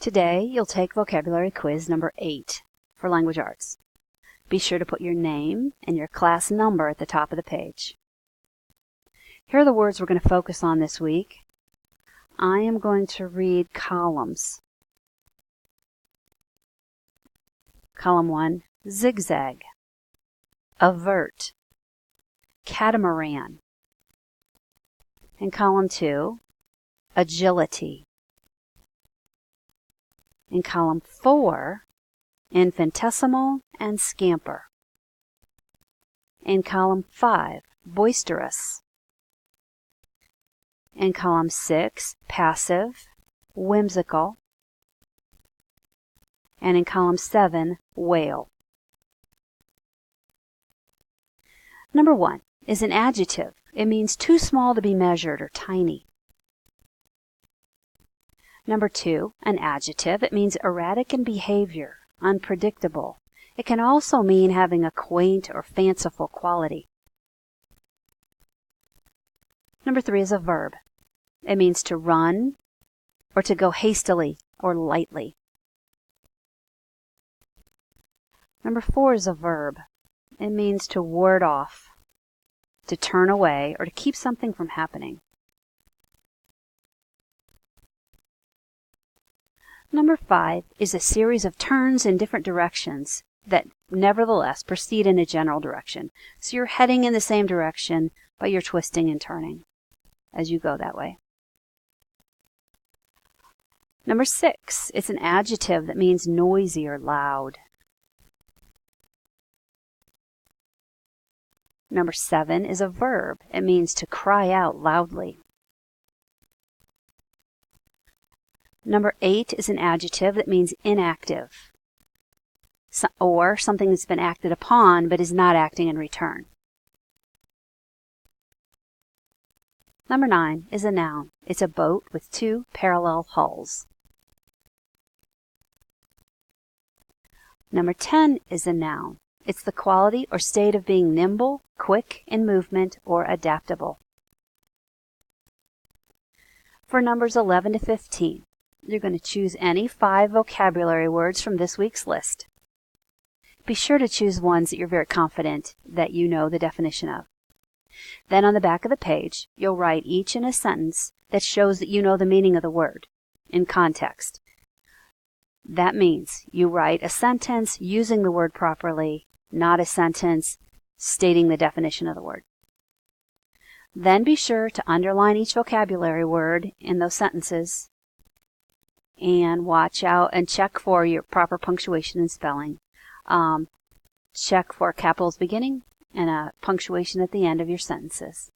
Today, you'll take Vocabulary Quiz number 8 for Language Arts. Be sure to put your name and your class number at the top of the page. Here are the words we're going to focus on this week. I am going to read columns. Column 1, zigzag, avert, catamaran. In column 2, agility. In column 4, infinitesimal and scamper. In column 5, boisterous. In column 6, passive, whimsical. And in column 7, whale. Number 1 is an adjective. It means too small to be measured or tiny. Number 2, an adjective. It means erratic in behavior, unpredictable. It can also mean having a quaint or fanciful quality. Number 3 is a verb. It means to run or to go hastily or lightly. Number 4 is a verb. It means to ward off, to turn away, or to keep something from happening. Number 5 is a series of turns in different directions that nevertheless proceed in a general direction. So you're heading in the same direction, but you're twisting and turning as you go that way. Number 6 is an adjective that means noisy or loud. Number 7 is a verb. It means to cry out loudly. Number 8 is an adjective that means inactive, or something that's been acted upon but is not acting in return. Number 9 is a noun. It's a boat with 2 parallel hulls. Number 10 is a noun. It's the quality or state of being nimble, quick in movement, or adaptable. For numbers 11 to 15, you're going to choose any 5 vocabulary words from this week's list. Be sure to choose ones that you're very confident that you know the definition of. Then on the back of the page, you'll write each in a sentence that shows that you know the meaning of the word in context. That means you write a sentence using the word properly, not a sentence stating the definition of the word. Then be sure to underline each vocabulary word in those sentences and watch out and check for your proper punctuation and spelling. Check for capitals beginning and a punctuation at the end of your sentences.